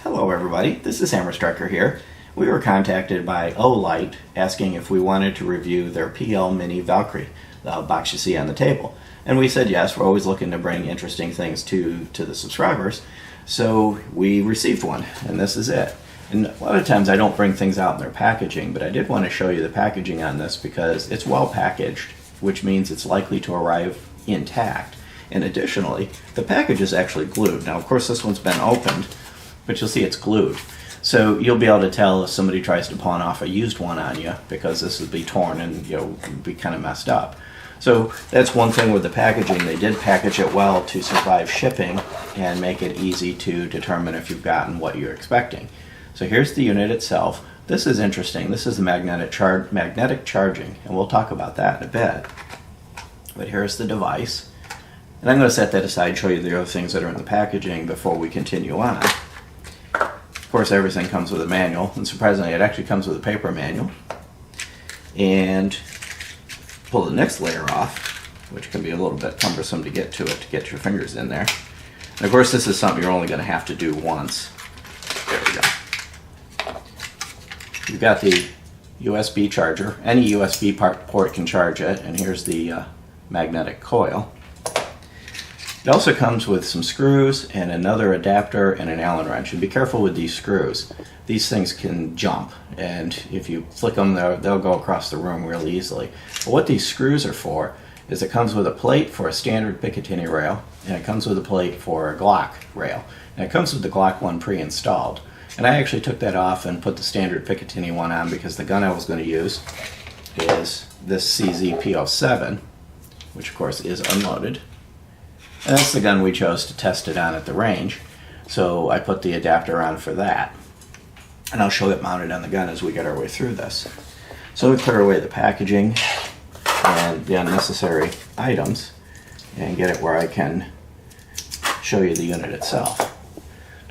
Hello everybody, this is Hammer Striker here. We were contacted by Olight asking if we wanted to review their PL Mini Valkyrie, the box you see on the table. And we said yes, we're always looking to bring interesting things to the subscribers. So we received one, and this is it. And a lot of times I don't bring things out in their packaging, but I did want to show you the packaging on this because it's well packaged, which means it's likely to arrive intact. And additionally, the package is actually glued. Now of course this one's been opened, but you'll see it's glued. So you'll be able to tell if somebody tries to pawn off a used one on you, because this would be torn and be kind of messed up. So that's one thing with the packaging. They did package it well to survive shipping and make it easy to determine if you've gotten what you're expecting. So here's the unit itself. This is interesting. This is the magnetic charging, and we'll talk about that in a bit. But here's the device. And I'm going to set that aside and show you the other things that are in the packaging before we continue on. Of course, everything comes with a manual, and surprisingly, it actually comes with a paper manual. And pull the next layer off, which can be a little bit cumbersome to get to get your fingers in there. And of course, this is something you're only going to have to do once. There we go. You've got the USB charger. Any USB port can charge it, and here's the magnetic coil. It also comes with some screws and another adapter and an Allen wrench. And be careful with these screws. These things can jump, and if you flick them, they'll go across the room really easily. But what these screws are for is it comes with a plate for a standard Picatinny rail, and it comes with a plate for a Glock rail. And it comes with the Glock one pre-installed. And I actually took that off and put the standard Picatinny one on because the gun I was going to use is this CZ-P07, which of course is unloaded. And that's the gun we chose to test it on at the range, so I put the adapter on for that. And I'll show it mounted on the gun as we get our way through this. So we clear away the packaging and the unnecessary items and get it where I can show you the unit itself.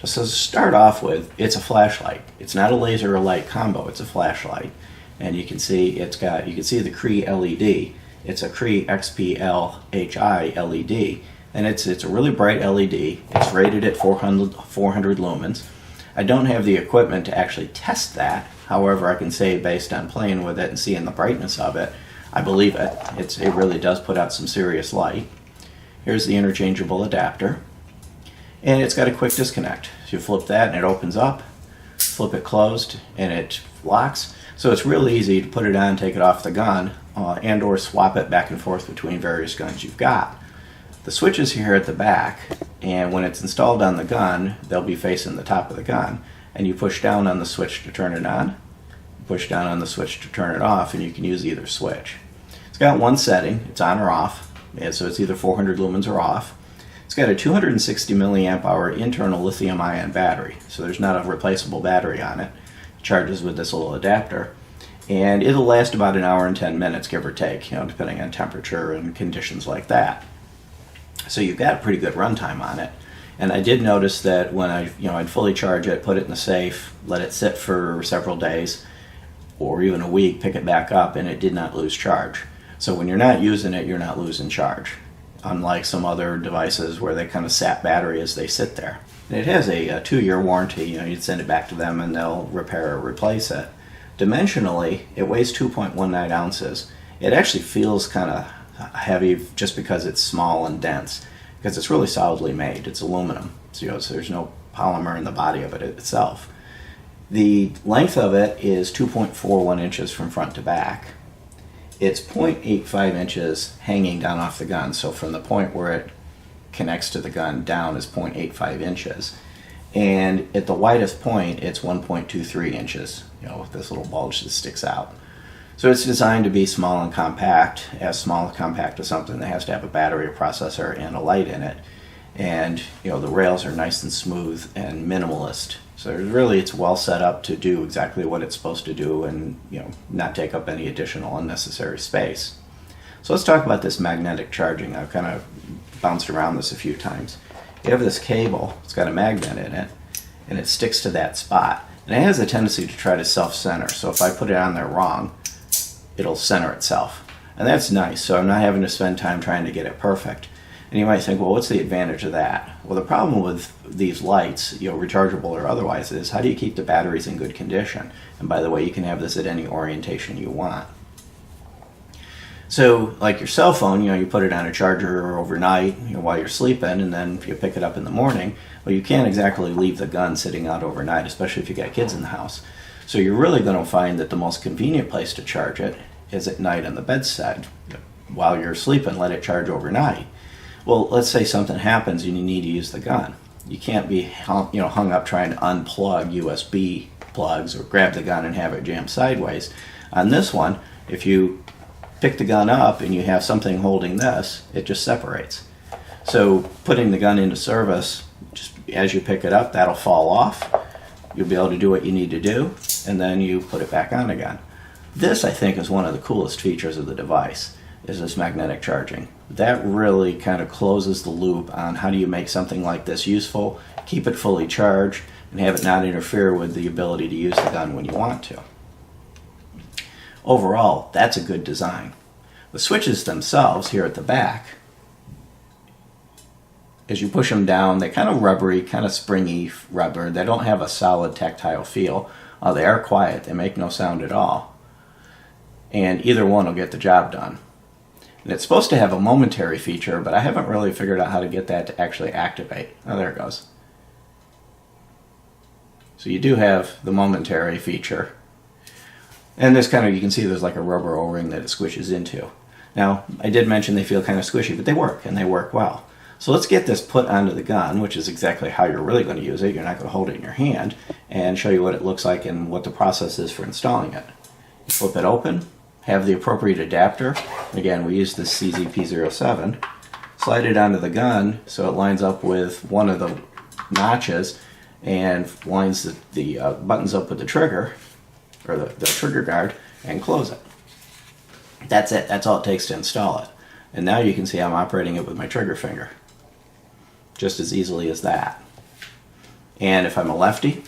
So to start off with, it's a flashlight. It's not a laser or light combo, it's a flashlight. And you can see you can see the Cree LED. It's a Cree XPL-HI LED. And it's a really bright LED. It's rated at 400 lumens. I don't have the equipment to actually test that. However, I can say based on playing with it and seeing the brightness of it, I believe it. It really does put out some serious light. Here's the interchangeable adapter. And it's got a quick disconnect. So you flip that and it opens up. Flip it closed and it locks. So it's real easy to put it on, take it off the gun, and or swap it back and forth between various guns you've got. The switch is here at the back, and when it's installed on the gun, they'll be facing the top of the gun. And you push down on the switch to turn it on, push down on the switch to turn it off, and you can use either switch. It's got one setting, it's on or off, and so it's either 400 lumens or off. It's got a 260 milliamp hour internal lithium ion battery, so there's not a replaceable battery on it. It charges with this little adapter. And it'll last about an hour and 10 minutes, give or take, depending on temperature and conditions like that. So you've got a pretty good runtime on it. And I did notice that when I'd fully charge it, put it in the safe, let it sit for several days or even a week, pick it back up, and it did not lose charge. So when you're not using it, you're not losing charge. Unlike some other devices where they kind of sap battery as they sit there. And it has a 2-year warranty. You'd send it back to them and they'll repair or replace it. Dimensionally, it weighs 2.19 ounces. It actually feels kind of heavy just because it's small and dense, because it's really solidly made. It's aluminum, so there's no polymer in the body of it itself. The length of it is 2.41 inches from front to back. It's 0.85 inches hanging down off the gun, so from the point where it connects to the gun down is 0.85 inches. And at the widest point, it's 1.23 inches, with this little bulge that sticks out. So it's designed to be small and compact, as small and compact as something that has to have a battery, a processor, and a light in it. And the rails are nice and smooth and minimalist. So really it's well set up to do exactly what it's supposed to do and not take up any additional unnecessary space. So let's talk about this magnetic charging. I've kind of bounced around this a few times. You have this cable, it's got a magnet in it, and it sticks to that spot. And it has a tendency to try to self-center, so if I put it on there wrong, it'll center itself. And that's nice, so I'm not having to spend time trying to get it perfect. And you might think, well, what's the advantage of that? Well, the problem with these lights, rechargeable or otherwise, is how do you keep the batteries in good condition? And by the way, you can have this at any orientation you want. So, like your cell phone, you put it on a charger overnight, while you're sleeping, and then if you pick it up in the morning, well, you can't exactly leave the gun sitting out overnight, especially if you got kids in the house. So you're really going to find that the most convenient place to charge it is at night on the bedside. While you're sleeping, let it charge overnight. Well, let's say something happens and you need to use the gun. You can't be hung up trying to unplug USB plugs or grab the gun and have it jammed sideways. On this one, if you pick the gun up and you have something holding this, it just separates. So putting the gun into service, just as you pick it up, that'll fall off. You'll be able to do what you need to do, and then you put it back on again. This, I think, is one of the coolest features of the device, is this magnetic charging. That really kind of closes the loop on how do you make something like this useful, keep it fully charged, and have it not interfere with the ability to use the gun when you want to. Overall, that's a good design. The switches themselves here at the back, as you push them down, they're kind of rubbery, kind of springy rubber. They don't have a solid tactile feel. They are quiet. They make no sound at all. And either one will get the job done. And it's supposed to have a momentary feature, but I haven't really figured out how to get that to actually activate. Oh, there it goes. So you do have the momentary feature. And this you can see there's like a rubber O-ring that it squishes into. Now, I did mention they feel kind of squishy, but they work, and they work well. So let's get this put onto the gun, which is exactly how you're really going to use it. You're not going to hold it in your hand, and show you what it looks like and what the process is for installing it. You flip it open, have the appropriate adapter. Again, we use this CZP07. Slide it onto the gun so it lines up with one of the notches and lines the buttons up with the trigger, or the trigger guard, and close it. That's it. That's all it takes to install it. And now you can see I'm operating it with my trigger finger. Just as easily as that. And if I'm a lefty,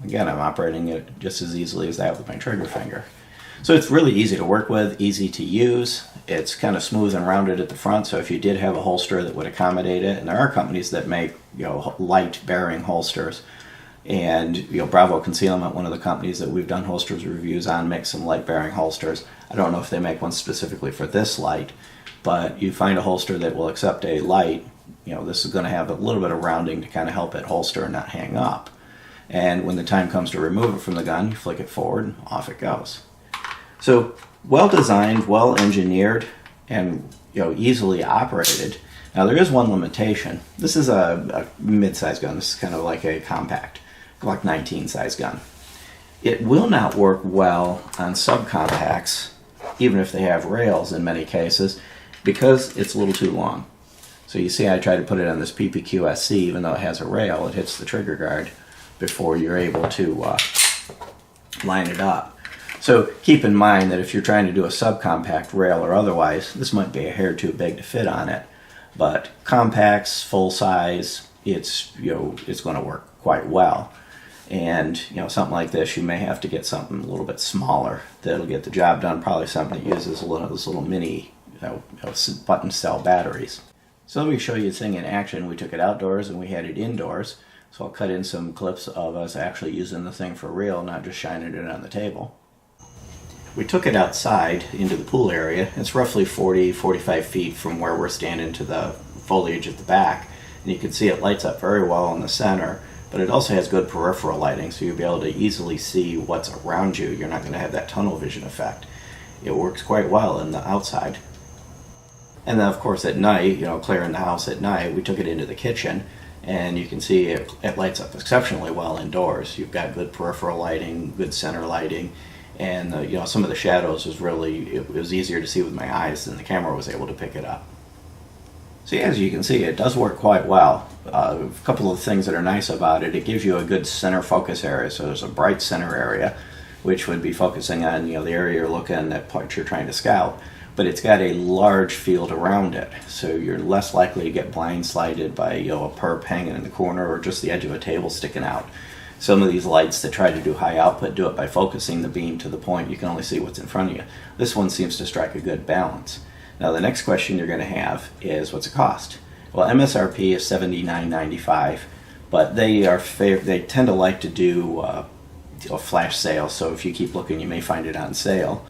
again, I'm operating it just as easily as that with my trigger finger. So it's really easy to work with, easy to use. It's kind of smooth and rounded at the front, so if you did have a holster that would accommodate it, and there are companies that make light bearing holsters, and Bravo Concealment, one of the companies that we've done holsters reviews on, makes some light bearing holsters. I don't know if they make one specifically for this light, but you find a holster that will accept a light, this is going to have a little bit of rounding to kind of help it holster and not hang up. And when the time comes to remove it from the gun, you flick it forward and off it goes. So well designed, well engineered, and easily operated. Now there is one limitation. This is a mid-size gun. This is kind of like a compact Glock 19 size gun. It will not work well on subcompacts, even if they have rails in many cases, because it's a little too long. So you see I tried to put it on this PPQ-SC, even though it has a rail, it hits the trigger guard before you're able to line it up. So keep in mind that if you're trying to do a subcompact, rail or otherwise, this might be a hair too big to fit on it. But compacts, full size, it's going to work quite well. And something like this, you may have to get something a little bit smaller that'll get the job done. Probably something that uses those little mini button cell batteries. So let me show you this thing in action. We took it outdoors and we had it indoors. So I'll cut in some clips of us actually using the thing for real, not just shining it on the table. We took it outside into the pool area. It's roughly 40-45 feet from where we're standing to the foliage at the back. And you can see it lights up very well in the center, but it also has good peripheral lighting, so you'll be able to easily see what's around you. You're not going to have that tunnel vision effect. It works quite well in the outside. And then of course at night, clearing the house at night, we took it into the kitchen, and you can see it lights up exceptionally well indoors. You've got good peripheral lighting, good center lighting, and some of the shadows it was easier to see with my eyes than the camera was able to pick it up. So as you can see, it does work quite well. A couple of things that are nice about it, it gives you a good center focus area. So there's a bright center area, which would be focusing on the area you're looking at, part you're trying to scout. But it's got a large field around it, so you're less likely to get blindsided by a perp hanging in the corner or just the edge of a table sticking out. Some of these lights that try to do high output do it by focusing the beam to the point you can only see what's in front of you. This one seems to strike a good balance. Now the next question you're going to have is, what's it cost? Well, MSRP is $79.95, but they tend to like to do a flash sale, so if you keep looking you may find it on sale.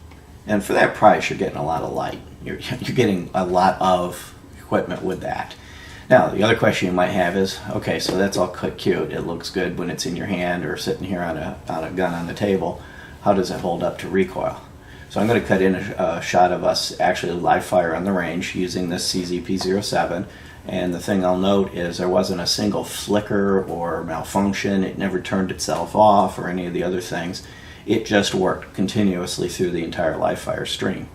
And for that price you're getting a lot of light. You're getting a lot of equipment with that. Now the other question you might have is, okay, so that's all cute, it looks good when it's in your hand or sitting here on a gun on the table. How does it hold up to recoil? So I'm going to cut in a shot of us actually live fire on the range using this CZP-07, and the thing I'll note is there wasn't a single flicker or malfunction. It never turned itself off or any of the other things. It just worked continuously through the entire live fire stream.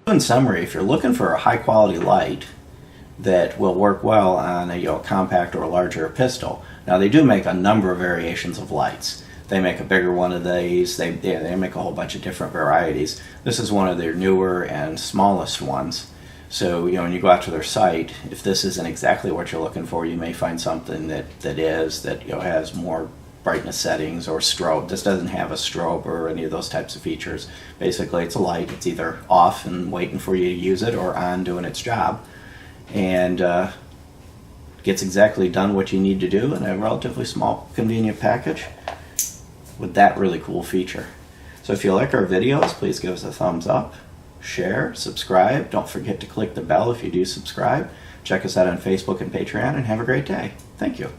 In summary, if you're looking for a high quality light that will work well on a compact or a larger pistol, now they do make a number of variations of lights. They make a bigger one of these, they make a whole bunch of different varieties. This is one of their newer and smallest ones. So when you go out to their site, if this isn't exactly what you're looking for, you may find something that has more brightness settings or strobe. This doesn't have a strobe or any of those types of features. Basically it's a light. It's either off and waiting for you to use it or on doing its job, and gets exactly done what you need to do in a relatively small convenient package with that really cool feature. So if you like our videos, please give us a thumbs up, share, subscribe. Don't forget to click the bell if you do subscribe. Check us out on Facebook and Patreon, and have a great day. Thank you.